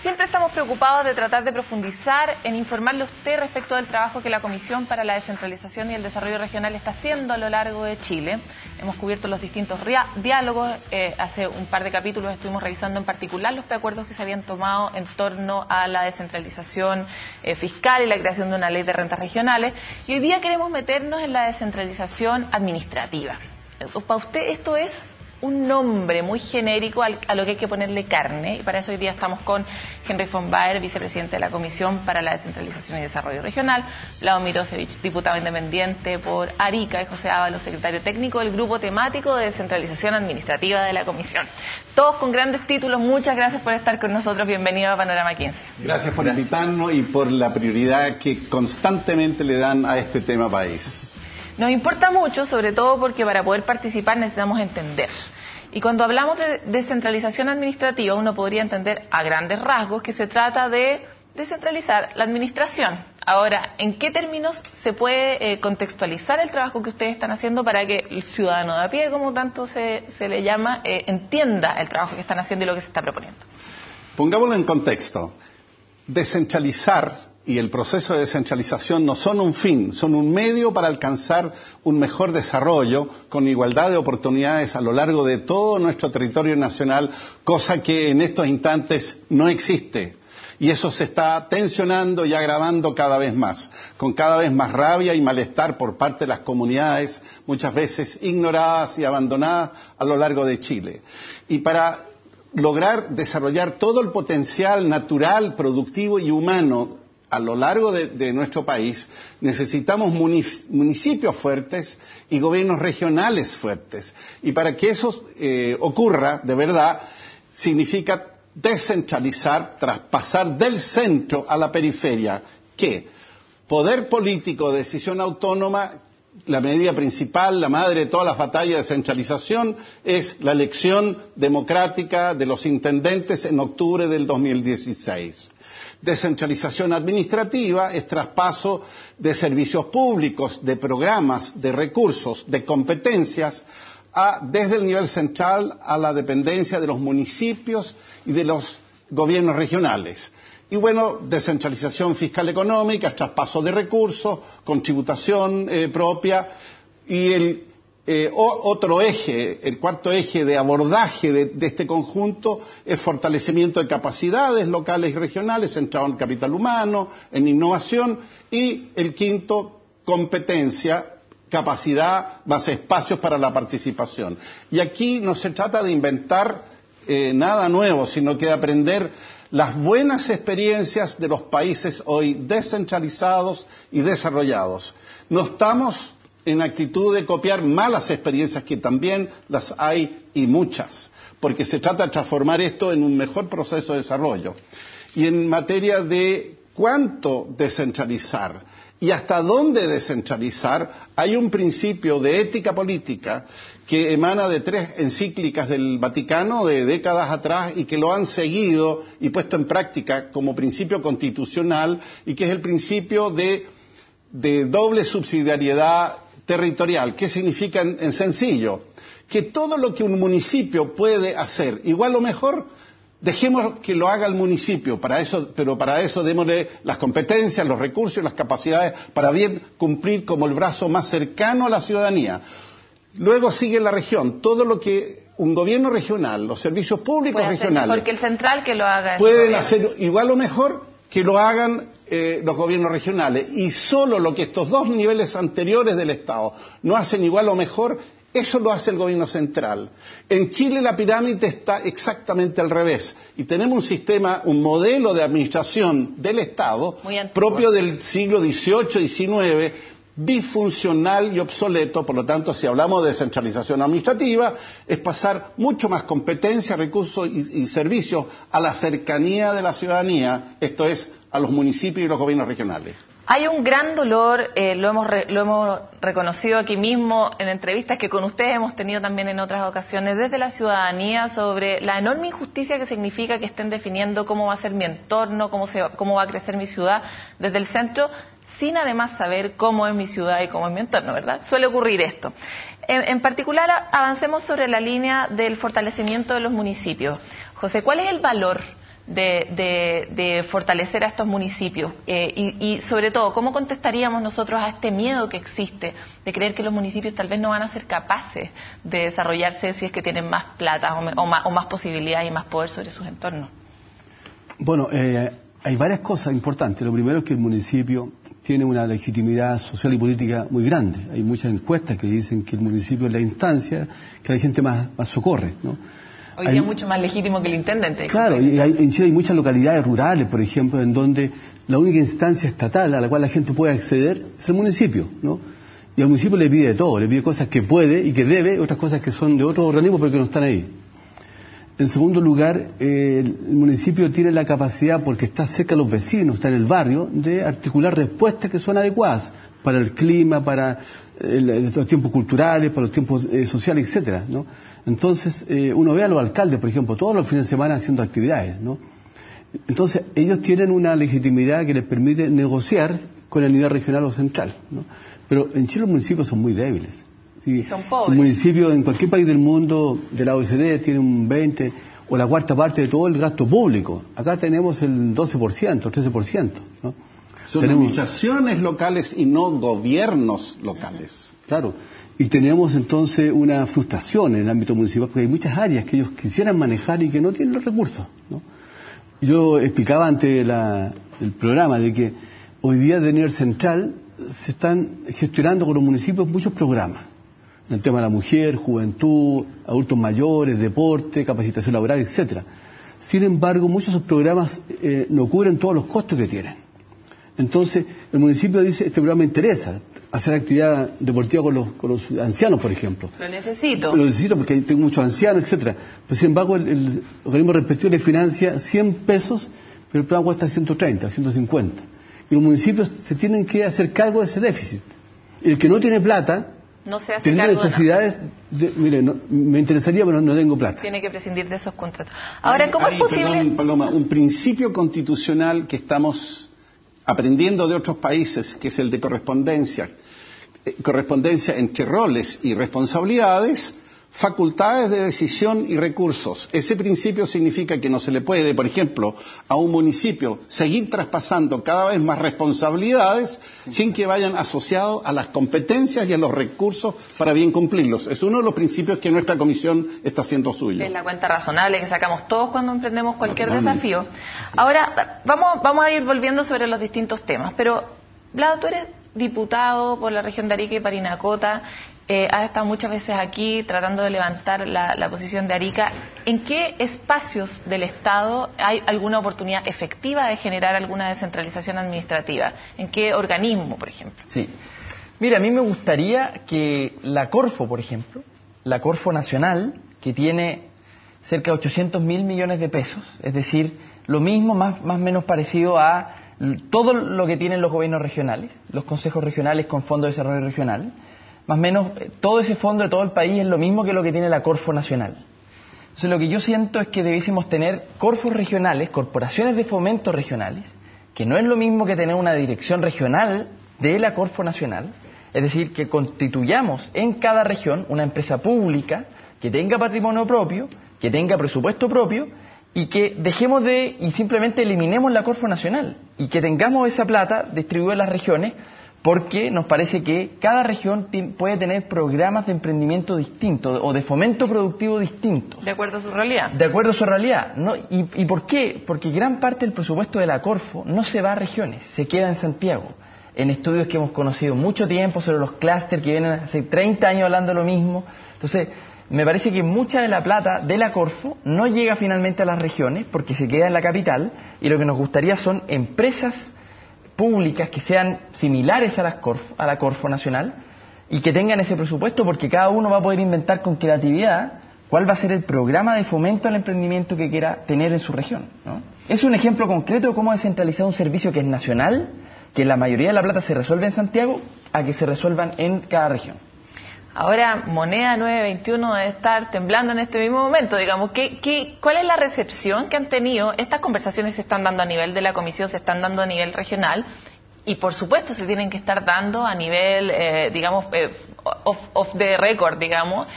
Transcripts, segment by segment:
Siempre estamos preocupados de tratar de profundizar en informarle a usted respecto del trabajo que la Comisión para la Descentralización y el Desarrollo Regional está haciendo a lo largo de Chile. Hemos cubierto los distintos diálogos. Hace un par de capítulos estuvimos revisando en particular los preacuerdos que se habían tomado en torno a la descentralización fiscal y la creación de una ley de rentas regionales. Y hoy día queremos meternos en la descentralización administrativa. Para usted esto es un nombre muy genérico a lo que hay que ponerle carne, y para eso hoy día estamos con Henry von Baer, vicepresidente de la Comisión para la Descentralización y Desarrollo Regional, Vlado Mirosevich, diputado independiente por Arica, y José Ábalos, secretario técnico del Grupo Temático de Descentralización Administrativa de la Comisión. Todos con grandes títulos. Muchas gracias por estar con nosotros. Bienvenido a Panorama 15. Gracias por invitarnos y por la prioridad que constantemente le dan a este tema país. Nos importa mucho, sobre todo porque para poder participar necesitamos entender. Y cuando hablamos de descentralización administrativa, uno podría entender a grandes rasgos que se trata de descentralizar la administración. Ahora, ¿en qué términos se puede contextualizar el trabajo que ustedes están haciendo para que el ciudadano de a pie, como tanto se le llama, entienda el trabajo que están haciendo y lo que se está proponiendo? Pongámoslo en contexto. Descentralizar y el proceso de descentralización no son un fin, son un medio para alcanzar un mejor desarrollo con igualdad de oportunidades a lo largo de todo nuestro territorio nacional, cosa que en estos instantes no existe. Y eso se está tensionando y agravando cada vez más, con cada vez más rabia y malestar por parte de las comunidades, muchas veces ignoradas y abandonadas a lo largo de Chile. Y para lograr desarrollar todo el potencial natural, productivo y humano a lo largo de nuestro país, necesitamos municipios fuertes y gobiernos regionales fuertes. Y para que eso ocurra, de verdad, significa descentralizar, traspasar del centro a la periferia. ¿Qué? Poder político, decisión autónoma. La medida principal, la madre de todas las batallas de descentralización, es la elección democrática de los intendentes en octubre del 2016. Descentralización administrativa es traspaso de servicios públicos, de programas, de recursos, de competencias, desde el nivel central a la dependencia de los municipios y de los gobiernos regionales. Y bueno, descentralización fiscal económica, traspaso de recursos, con tributación propia, y el otro eje, el cuarto eje de abordaje de este conjunto es fortalecimiento de capacidades locales y regionales centrado en capital humano, en innovación, y el quinto, competencia, capacidad más espacios para la participación. Y aquí no se trata de inventar nada nuevo, sino que de aprender las buenas experiencias de los países hoy descentralizados y desarrollados. No estamos en actitud de copiar malas experiencias, que también las hay y muchas, porque se trata de transformar esto en un mejor proceso de desarrollo. Y en materia de cuánto descentralizar y hasta dónde descentralizar, hay un principio de ética política que emana de 3 encíclicas del Vaticano de décadas atrás y que lo han seguido y puesto en práctica como principio constitucional, y que es el principio de doble subsidiariedad territorial. ¿Qué significa en sencillo? Que todo lo que un municipio puede hacer igual o mejor, dejemos que lo haga el municipio, pero para eso démosle las competencias, los recursos y las capacidades para bien cumplir como el brazo más cercano a la ciudadanía. Luego sigue la región, todo lo que un gobierno regional, los servicios públicos regionales, porque el central que lo haga pueden hacer igual o mejor que lo hagan los gobiernos regionales, y solo lo que estos 2 niveles anteriores del Estado no hacen igual o mejor, eso lo hace el gobierno central. En Chile la pirámide está exactamente al revés, y tenemos un sistema, un modelo de administración del Estado propio del siglo XVIII, XIX, disfuncional y obsoleto. Por lo tanto, si hablamos de descentralización administrativa, es pasar mucho más competencia, recursos y servicios a la cercanía de la ciudadanía, esto es, a los municipios y los gobiernos regionales. Hay un gran dolor, lo hemos reconocido aquí mismo en entrevistas que con ustedes hemos tenido también en otras ocasiones, desde la ciudadanía, sobre la enorme injusticia que significa que estén definiendo cómo va a ser mi entorno, cómo va a crecer mi ciudad desde el centro, sin además saber cómo es mi ciudad y cómo es mi entorno, ¿verdad? Suele ocurrir esto. En particular, avancemos sobre la línea del fortalecimiento de los municipios. José, ¿cuál es el valor de fortalecer a estos municipios? Y sobre todo, ¿cómo contestaríamos nosotros a este miedo que existe de creer que los municipios tal vez no van a ser capaces de desarrollarse si es que tienen más plata o más posibilidades y más poder sobre sus entornos? Bueno, hay varias cosas importantes. Lo primero es que el municipio tiene una legitimidad social y política muy grande. Hay muchas encuestas que dicen que el municipio es la instancia que la gente más socorre, ¿no? Hoy día es mucho más legítimo que el intendente. Claro, y en Chile hay muchas localidades rurales, por ejemplo, en donde la única instancia estatal a la cual la gente puede acceder es el municipio, ¿no? Y al municipio le pide todo, le pide cosas que puede y que debe, otras cosas que son de otros organismos pero que no están ahí. En segundo lugar, el municipio tiene la capacidad, porque está cerca de los vecinos, está en el barrio, de articular respuestas que son adecuadas para el clima, para los tiempos culturales, para los tiempos sociales, etcétera, ¿no? Entonces, uno ve a los alcaldes, por ejemplo, todos los fines de semana haciendo actividades, ¿no? Entonces, ellos tienen una legitimidad que les permite negociar con el nivel regional o central, ¿no? Pero en Chile los municipios son muy débiles. Y son pobres. Un municipio en cualquier país del mundo de la OECD tiene un 20 o la cuarta parte de todo el gasto público. Acá tenemos el 12%, 13%, ¿no? Son administraciones locales y no gobiernos locales. Claro. Y tenemos entonces una frustración en el ámbito municipal, porque hay muchas áreas que ellos quisieran manejar y que no tienen los recursos, ¿no? Yo explicaba ante el programa de que hoy día de nivel central se están gestionando con los municipios muchos programas. En el tema de la mujer, juventud, adultos mayores, deporte, capacitación laboral, etcétera. Sin embargo, muchos de esos programas no cubren todos los costos que tienen. Entonces, el municipio dice, este programa me interesa, hacer actividad deportiva con los ancianos, por ejemplo. Lo necesito. Lo necesito porque tengo muchos ancianos, etcétera. Pero sin embargo, el organismo respectivo le financia 100 pesos, pero el programa cuesta 130, 150. Y los municipios se tienen que hacer cargo de ese déficit. El que no tiene plata, no se hace tiene cargo necesidades, mire, me interesaría, pero no tengo plata. Tiene que prescindir de esos contratos. Ahora, ¿cómo es posible? Perdón, Paloma, un principio constitucional que estamos aprendiendo de otros países, que es el de correspondencia entre roles y responsabilidades, facultades de decisión y recursos. Ese principio significa que no se le puede, por ejemplo, a un municipio seguir traspasando cada vez más responsabilidades sin que vayan asociados a las competencias y a los recursos para bien cumplirlos. Es uno de los principios que nuestra comisión está haciendo suyo. Es la cuenta razonable que sacamos todos cuando emprendemos cualquier desafío. Ahora, vamos a ir volviendo sobre los distintos temas, pero, Vlado, tú eres diputado por la región de Arica y Parinacota. Has estado muchas veces aquí tratando de levantar la posición de Arica. ¿En qué espacios del Estado hay alguna oportunidad efectiva de generar alguna descentralización administrativa? ¿En qué organismo, por ejemplo? Sí. Mira, a mí me gustaría que la Corfo, por ejemplo, la Corfo Nacional, que tiene cerca de 800.000 millones de pesos, es decir, lo mismo, más o menos parecido a todo lo que tienen los gobiernos regionales, los consejos regionales con Fondo de Desarrollo Regional, más o menos todo ese fondo de todo el país es lo mismo que lo que tiene la Corfo Nacional. Entonces lo que yo siento es que debiésemos tener corfos regionales, corporaciones de fomento regionales, que no es lo mismo que tener una dirección regional de la Corfo Nacional, es decir, que constituyamos en cada región una empresa pública que tenga patrimonio propio, que tenga presupuesto propio, y que dejemos y simplemente eliminemos la Corfo Nacional, y que tengamos esa plata distribuida en las regiones, porque nos parece que cada región puede tener programas de emprendimiento distintos o de fomento productivo distintos. De acuerdo a su realidad. De acuerdo a su realidad, ¿no? ¿Y por qué? Porque gran parte del presupuesto de la Corfo no se va a regiones, se queda en Santiago. En estudios que hemos conocido mucho tiempo sobre los clústeres que vienen hace 30 años hablando lo mismo. Entonces, me parece que mucha de la plata de la Corfo no llega finalmente a las regiones porque se queda en la capital, y lo que nos gustaría son empresas públicas que sean similares a la Corfo Nacional y que tengan ese presupuesto, porque cada uno va a poder inventar con creatividad cuál va a ser el programa de fomento al emprendimiento que quiera tener en su región, ¿no? Es un ejemplo concreto de cómo descentralizar un servicio que es nacional, que la mayoría de la plata se resuelve en Santiago, a que se resuelvan en cada región. Ahora, Moneda 921 debe estar temblando en este mismo momento, digamos. ¿Cuál es la recepción que han tenido? Estas conversaciones se están dando a nivel de la comisión, se están dando a nivel regional. y por supuesto se tienen que estar dando a nivel, digamos, off the record, digamos,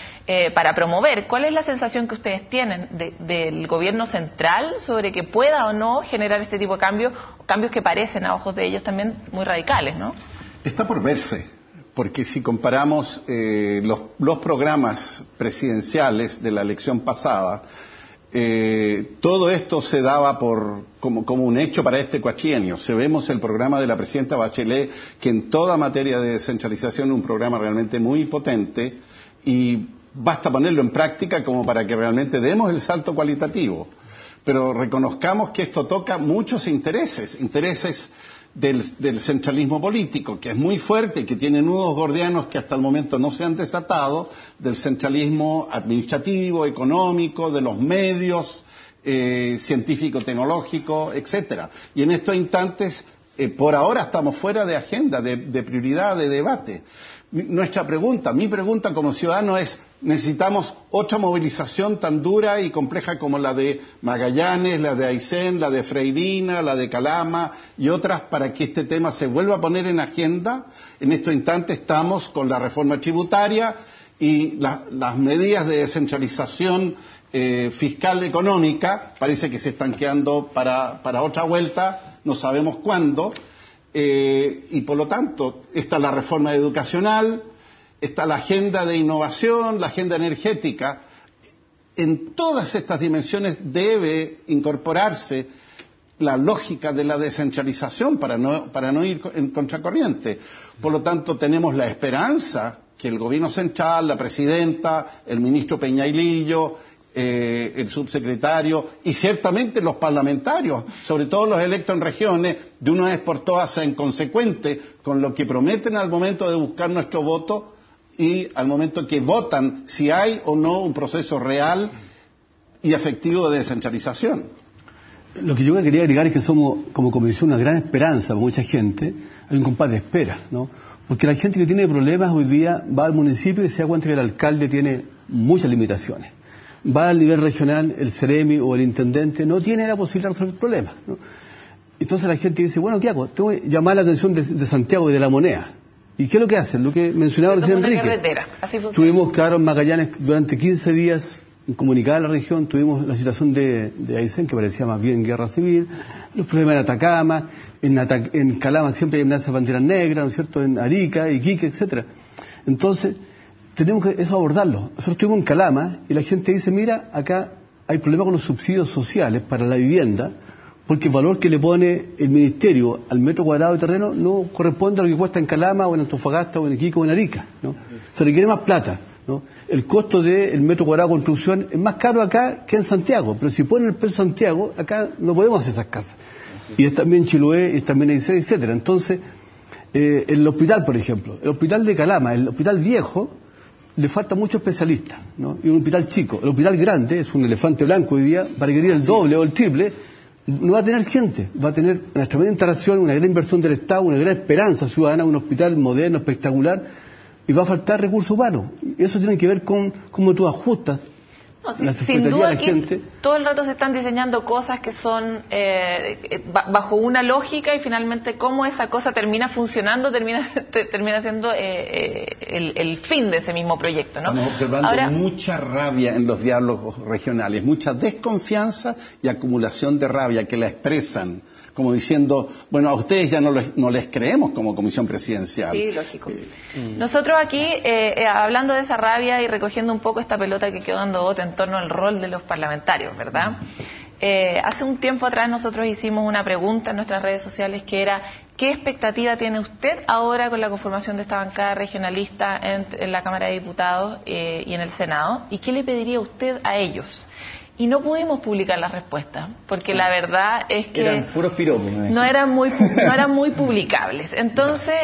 para promover. ¿Cuál es la sensación que ustedes tienen del gobierno central sobre que pueda o no generar este tipo de cambios que parecen a ojos de ellos también muy radicales, ¿no? Está por verse, porque si comparamos los programas presidenciales de la elección pasada, todo esto se daba como un hecho para este cuatrienio. Si vemos el programa de la presidenta Bachelet, que en toda materia de descentralización es un programa realmente muy potente, y basta ponerlo en práctica como para que realmente demos el salto cualitativo. Pero reconozcamos que esto toca muchos intereses del centralismo político, que es muy fuerte y que tiene nudos gordianos que hasta el momento no se han desatado, del centralismo administrativo, económico, de los medios, científico-tecnológico, etcétera. Y en estos instantes, por ahora estamos fuera de agenda, de prioridad, de debate. Mi pregunta como ciudadano es, ¿necesitamos otra movilización tan dura y compleja como la de Magallanes, la de Aysén, la de Freirina, la de Calama y otras para que este tema se vuelva a poner en agenda? En estos instantes estamos con la reforma tributaria y las medidas de descentralización fiscal económica, parece que se están quedando para otra vuelta, no sabemos cuándo. Y por lo tanto, está la reforma educacional, está la agenda de innovación, la agenda energética. En todas estas dimensiones debe incorporarse la lógica de la descentralización para no ir en contracorriente. Por lo tanto, tenemos la esperanza que el gobierno central, la presidenta, el ministro Peñailillo, el subsecretario y ciertamente los parlamentarios, sobre todo los electos en regiones, de una vez por todas sean consecuentes con lo que prometen al momento de buscar nuestro voto y al momento que votan si hay o no un proceso real y efectivo de descentralización. Lo que yo quería agregar es que somos como comisión una gran esperanza para mucha gente. Hay un compás de espera, ¿no? Porque la gente que tiene problemas hoy día va al municipio y se da cuenta que el alcalde tiene muchas limitaciones. Va al nivel regional, el CEREMI o el intendente no tiene la posibilidad de resolver problemas, ¿no? Entonces la gente dice, bueno, ¿qué hago? Tengo que llamar la atención de Santiago y de La Moneda. ¿Y qué es lo que hacen? Lo que mencionaba recién Enrique. Carretera. Así funciona. Tuvimos, claro, en Magallanes durante 15 días comunicada a la región, tuvimos la situación de Aysén, que parecía más bien guerra civil, los problemas en Atacama, en Calama siempre hay amenazas de banderas negras, ¿no es cierto?, en Arica, Iquique, etcétera. Entonces, tenemos que eso abordarlo. Nosotros estuvimos en Calama y la gente dice, mira, acá hay problemas con los subsidios sociales para la vivienda, porque el valor que le pone el ministerio al metro cuadrado de terreno no corresponde a lo que cuesta en Calama o en Antofagasta o en Iquique o en Arica, ¿no? Se requiere más plata, ¿no? El costo del metro cuadrado de construcción es más caro acá que en Santiago, pero si ponen el peso en Santiago, acá no podemos hacer esas casas. Y es también Chiloé, y es también Aysén, etcétera. Entonces, el hospital, por ejemplo, el hospital de Calama, el hospital viejo, le falta mucho especialista, ¿no? Y un hospital chico. El hospital grande, es un elefante blanco hoy día, para que el doble o el triple, no va a tener gente, va a tener una tremenda instalación, una gran inversión del Estado, una gran esperanza ciudadana, un hospital moderno, espectacular, y va a faltar recursos humanos. Eso tiene que ver con cómo tú ajustas la sin duda de la gente. Todo el rato se están diseñando cosas que son bajo una lógica y finalmente cómo esa cosa termina funcionando, termina siendo el fin de ese mismo proyecto, ¿no? Estamos observando mucha rabia en los diálogos regionales, mucha desconfianza y acumulación de rabia que la expresan como diciendo, bueno, a ustedes ya no les creemos como comisión presidencial. Sí, lógico. Nosotros aquí, hablando de esa rabia y recogiendo un poco esta pelota que quedó dando bote en torno al rol de los parlamentarios, ¿verdad? Hace un tiempo atrás nosotros hicimos una pregunta en nuestras redes sociales que era, ¿qué expectativa tiene usted ahora con la conformación de esta bancada regionalista en la Cámara de Diputados y en el Senado? ¿Y qué le pediría usted a ellos? Y no pudimos publicar las respuestas, porque la verdad es que eran puros piropos, no eran muy publicables. Entonces,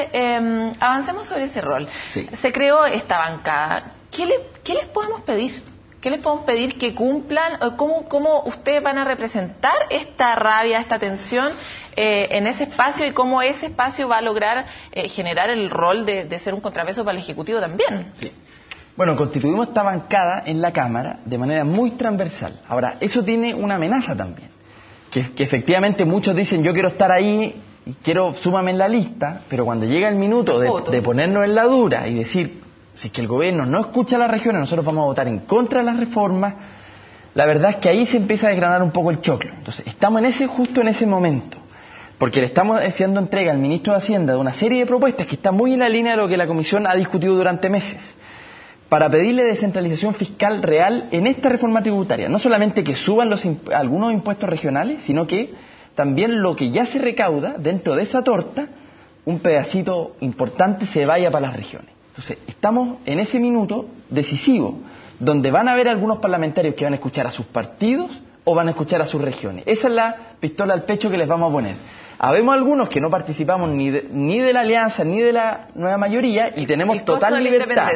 avancemos sobre ese rol. Sí. Se creó esta bancada. ¿Qué les podemos pedir? ¿Qué les podemos pedir que cumplan? ¿Cómo ustedes van a representar esta rabia, esta tensión en ese espacio y cómo ese espacio va a lograr generar el rol de ser un contrapeso para el Ejecutivo también? Sí. Bueno, constituimos esta bancada en la Cámara de manera muy transversal. Ahora, eso tiene una amenaza también, que efectivamente muchos dicen yo quiero estar ahí y quiero súmame en la lista, pero cuando llega el minuto de ponernos en la dura y decir, si es que el gobierno no escucha a las regiones, nosotros vamos a votar en contra de las reformas, la verdad es que ahí se empieza a desgranar un poco el choclo. Entonces, estamos justo en ese momento, porque le estamos haciendo entrega al ministro de Hacienda de una serie de propuestas que está muy en la línea de lo que la Comisión ha discutido durante meses, para pedirle descentralización fiscal real en esta reforma tributaria. No solamente que suban algunos impuestos regionales, sino que también lo que ya se recauda dentro de esa torta, un pedacito importante se vaya para las regiones. Entonces, estamos en ese minuto decisivo, donde van a haber algunos parlamentarios que van a escuchar a sus partidos o van a escuchar a sus regiones. Esa es la pistola al pecho que les vamos a poner. Habemos algunos que no participamos ni de la alianza ni de la nueva mayoría y tenemos total libertad.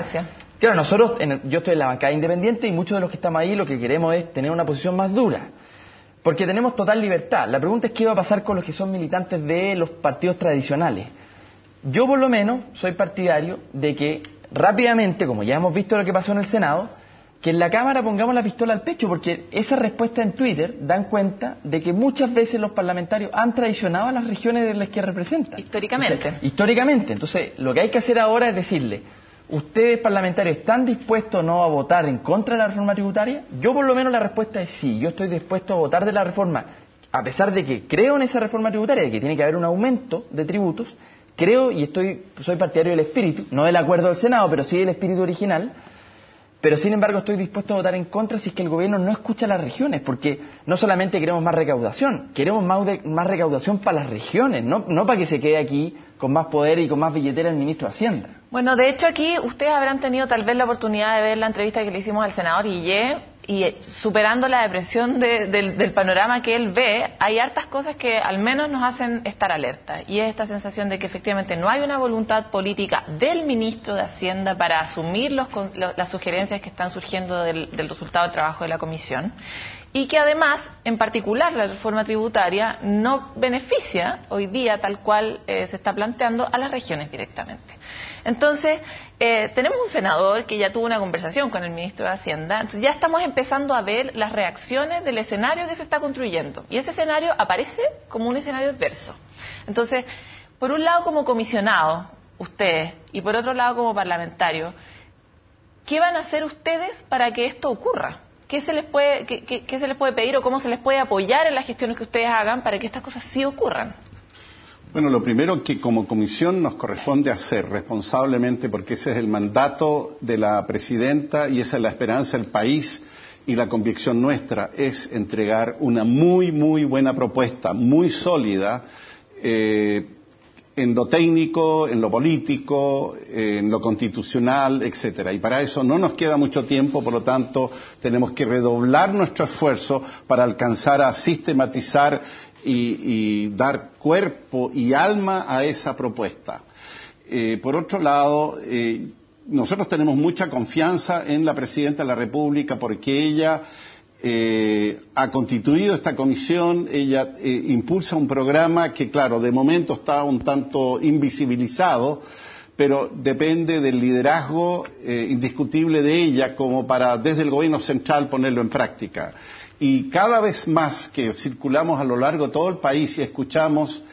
Claro, nosotros, yo estoy en la bancada independiente y muchos de los que estamos ahí lo que queremos es tener una posición más dura, porque tenemos total libertad. La pregunta es qué va a pasar con los que son militantes de los partidos tradicionales. Yo por lo menos soy partidario de que rápidamente, como ya hemos visto lo que pasó en el Senado, que en la Cámara pongamos la pistola al pecho, porque esas respuestas en Twitter dan cuenta de que muchas veces los parlamentarios han traicionado a las regiones de las que representan. Históricamente. Entonces, lo que hay que hacer ahora es decirle, ¿ustedes parlamentarios están dispuestos o no a votar en contra de la reforma tributaria? Yo por lo menos la respuesta es sí, yo estoy dispuesto a votar de la reforma, a pesar de que creo en esa reforma tributaria, de que tiene que haber un aumento de tributos, creo y soy partidario del espíritu, no del acuerdo del Senado, pero sí del espíritu original, pero sin embargo estoy dispuesto a votar en contra si es que el gobierno no escucha a las regiones, porque no solamente queremos más recaudación, queremos más recaudación para las regiones, no para que se quede aquí con más poder y con más billetera el ministro de Hacienda. Bueno, de hecho aquí ustedes habrán tenido tal vez la oportunidad de ver la entrevista que le hicimos al senador Guillé, y superando la depresión del panorama que él ve, hay hartas cosas que al menos nos hacen estar alerta, y es esta sensación de que efectivamente no hay una voluntad política del ministro de Hacienda para asumir las sugerencias que están surgiendo del resultado del trabajo de la comisión, y que además, en particular, la reforma tributaria no beneficia hoy día, tal cual se está planteando, a las regiones directamente. Entonces, tenemos un senador que ya tuvo una conversación con el ministro de Hacienda, entonces ya estamos empezando a ver las reacciones del escenario que se está construyendo, y ese escenario aparece como un escenario adverso. Entonces, por un lado como comisionado, ustedes, y por otro lado como parlamentarios, ¿qué van a hacer ustedes para que esto ocurra? ¿Qué se les puede pedir o cómo se les puede apoyar en las gestiones que ustedes hagan para que estas cosas sí ocurran? Bueno, lo primero que como comisión nos corresponde hacer responsablemente, porque ese es el mandato de la presidenta y esa es la esperanza del país y la convicción nuestra, es entregar una muy, muy buena propuesta, muy sólida, en lo técnico, en lo político, en lo constitucional, etcétera. Y para eso no nos queda mucho tiempo, por lo tanto, tenemos que redoblar nuestro esfuerzo para alcanzar a sistematizar y dar cuerpo y alma a esa propuesta. Por otro lado, nosotros tenemos mucha confianza en la Presidenta de la República porque ella ha constituido esta comisión, ella impulsa un programa que, claro, de momento está un tanto invisibilizado, pero depende del liderazgo indiscutible de ella como para, desde el gobierno central, ponerlo en práctica. Y cada vez más que circulamos a lo largo de todo el país y escuchamos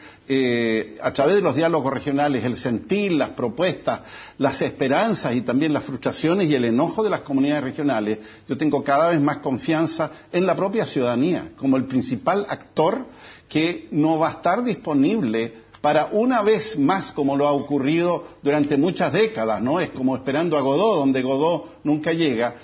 a través de los diálogos regionales el sentir, las propuestas, las esperanzas y también las frustraciones y el enojo de las comunidades regionales, yo tengo cada vez más confianza en la propia ciudadanía como el principal actor que no va a estar disponible para una vez más, como lo ha ocurrido durante muchas décadas, ¿no? Es como esperando a Godot, donde Godot nunca llega.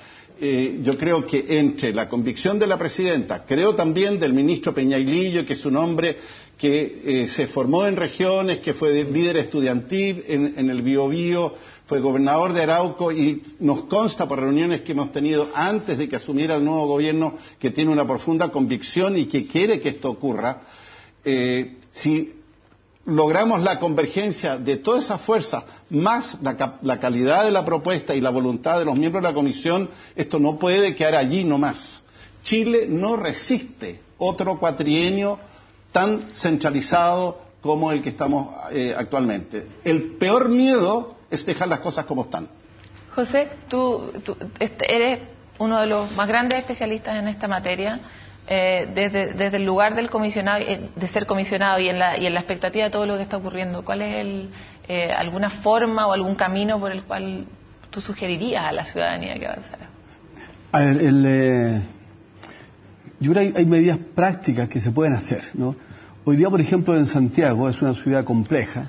Yo creo que entre la convicción de la presidenta, creo también del ministro Peñailillo, que es un hombre que se formó en regiones, que fue líder estudiantil en el Biobío, fue gobernador de Arauco y nos consta por reuniones que hemos tenido antes de que asumiera el nuevo gobierno que tiene una profunda convicción y que quiere que esto ocurra. Si logramos la convergencia de todas esas fuerzas, más la calidad de la propuesta y la voluntad de los miembros de la comisión, esto no puede quedar allí nomás. Chile no resiste otro cuatrienio tan centralizado como el que estamos actualmente. El peor miedo es dejar las cosas como están. José, tú eres uno de los más grandes especialistas en esta materia. desde el lugar del comisionado, de ser comisionado y en la expectativa de todo lo que está ocurriendo, ¿cuál es alguna forma o algún camino por el cual tú sugerirías a la ciudadanía que avanzara? A ver, yo creo que hay medidas prácticas que se pueden hacer, ¿no? Hoy día, por ejemplo, en Santiago es una ciudad compleja,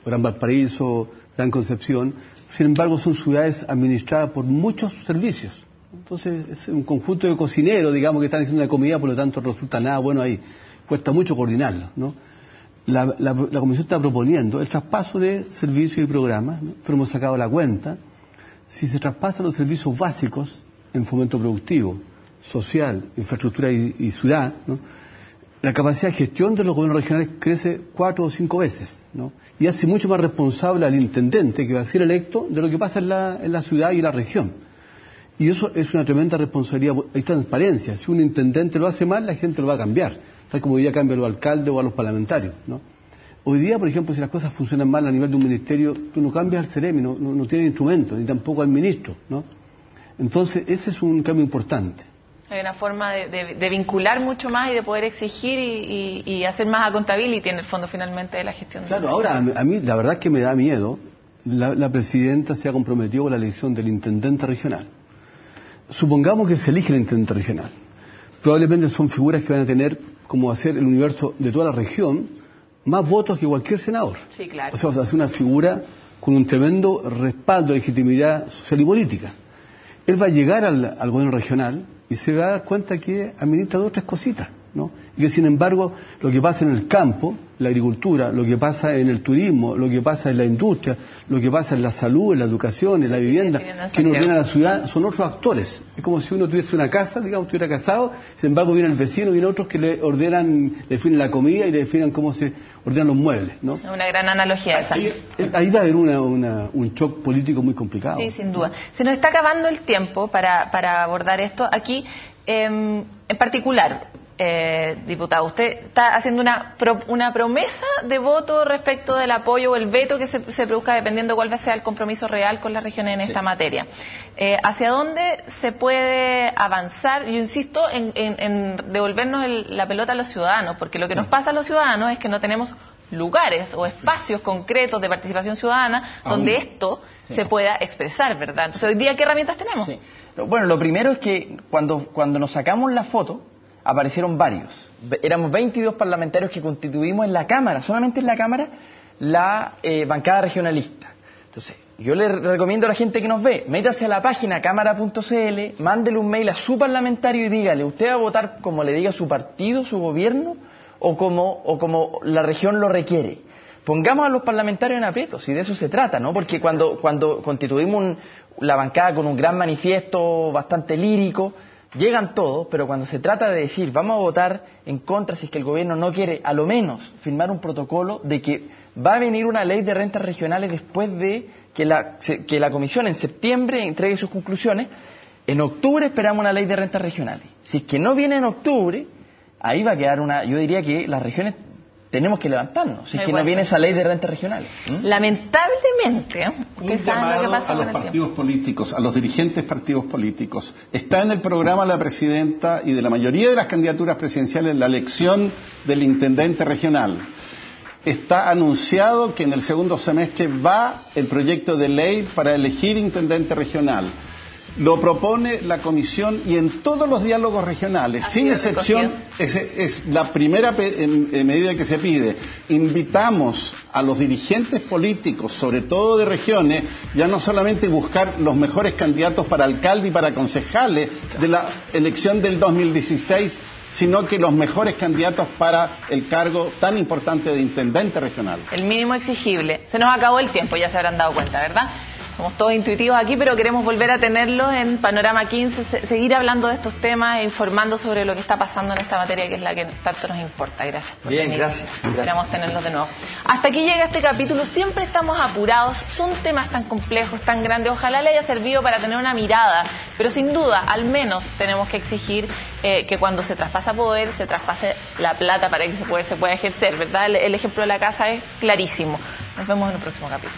Gran Valparaíso, Gran Concepción, sin embargo son ciudades administradas por muchos servicios. Entonces es un conjunto de cocineros, digamos, que están haciendo una comida, por lo tanto no resulta nada bueno ahí. Cuesta mucho coordinarlo, ¿no? La Comisión está proponiendo el traspaso de servicios y programas, ¿no? Pero hemos sacado la cuenta. Si se traspasan los servicios básicos en fomento productivo, social, infraestructura y ciudad, ¿no? La capacidad de gestión de los gobiernos regionales crece 4 o 5 veces, ¿no? Y hace mucho más responsable al intendente que va a ser electo de lo que pasa en la ciudad y la región. Y eso es una tremenda responsabilidad. Hay transparencia. Si un intendente lo hace mal, la gente lo va a cambiar. Tal como hoy día cambia a los alcaldes o a los parlamentarios, ¿no? Hoy día, por ejemplo, si las cosas funcionan mal a nivel de un ministerio, tú no cambias al CEREMI, no tienes instrumentos, ni tampoco al ministro, ¿no? Entonces, ese es un cambio importante. Hay una forma de vincular mucho más y de poder exigir y hacer más accountability en el fondo finalmente de la gestión. Claro, ahora a mí la verdad es que me da miedo. La presidenta se ha comprometido con la elección del intendente regional. Supongamos que se elige el intendente regional. Probablemente son figuras que van a tener, como va a ser el universo de toda la región, más votos que cualquier senador. Sí, claro. O sea, va a ser una figura con un tremendo respaldo de legitimidad social y política. Él va a llegar al gobierno regional y se va a dar cuenta que administra 2 o 3 cositas, ¿no? Y que sin embargo lo que pasa en el campo, la agricultura, lo que pasa en el turismo, lo que pasa en la industria, lo que pasa en la salud, en la educación, en la vivienda, que nos ordena la ciudad, son otros actores. Es como si uno tuviese una casa, digamos, estuviera casado, sin embargo viene el vecino, vienen otros que le ordenan, le definen la comida y le definen cómo se ordenan los muebles, ¿no? Una gran analogía esa. Ahí va a haber un shock político muy complicado. Sí, sin duda. Se nos está acabando el tiempo para abordar esto. Aquí, en particular, diputado, usted está haciendo una promesa de voto respecto del apoyo o el veto que se produzca dependiendo cuál sea el compromiso real con las regiones en esta materia. ¿Hacia dónde se puede avanzar? Yo insisto en devolvernos la pelota a los ciudadanos, porque lo que nos pasa a los ciudadanos es que no tenemos lugares o espacios concretos de participación ciudadana donde esto se pueda expresar, ¿verdad? Entonces, hoy día, ¿qué herramientas tenemos? Sí. Bueno, lo primero es que cuando nos sacamos la foto, aparecieron varios. Éramos 22 parlamentarios que constituimos en la Cámara, solamente en la Cámara, la bancada regionalista. Entonces, yo le recomiendo a la gente que nos ve, métase a la página cámara.cl, mándele un mail a su parlamentario y dígale, ¿usted va a votar como le diga su partido, su gobierno, o como la región lo requiere? Pongamos a los parlamentarios en aprietos, y de eso se trata, ¿no? Porque cuando constituimos la bancada con un gran manifiesto bastante lírico, llegan todos, pero cuando se trata de decir vamos a votar en contra si es que el gobierno no quiere, a lo menos firmar un protocolo de que va a venir una ley de rentas regionales después de que la comisión en septiembre entregue sus conclusiones, en octubre esperamos una ley de rentas regionales. Si es que no viene en octubre, ahí va a quedar yo diría que las regiones tenemos que levantarnos, si es que no viene esa ley de rentas regionales. Lamentablemente, un llamado a los partidos políticos, a los dirigentes partidos políticos. Está en el programa de la presidenta y de la mayoría de las candidaturas presidenciales la elección del intendente regional. Está anunciado que en el segundo semestre va el proyecto de ley para elegir intendente regional. Lo propone la Comisión y en todos los diálogos regionales, sin excepción, es la primera medida que se pide. Invitamos a los dirigentes políticos, sobre todo de regiones, ya no solamente buscar los mejores candidatos para alcalde y para concejales de la elección del 2016, sino que los mejores candidatos para el cargo tan importante de intendente regional. El mínimo exigible. Se nos acabó el tiempo, ya se habrán dado cuenta, ¿verdad? Somos todos intuitivos aquí, pero queremos volver a tenerlos en Panorama 15, seguir hablando de estos temas e informando sobre lo que está pasando en esta materia que es la que tanto nos importa. Gracias por venir. Gracias. Quisiéramos tenerlos de nuevo. Hasta aquí llega este capítulo. Siempre estamos apurados. Son temas tan complejos, tan grandes. Ojalá le haya servido para tener una mirada, pero sin duda, al menos tenemos que exigir que cuando se traspasa poder, se traspase la plata para que ese poder se pueda ejercer, ¿verdad? El ejemplo de la casa es clarísimo. Nos vemos en el próximo capítulo.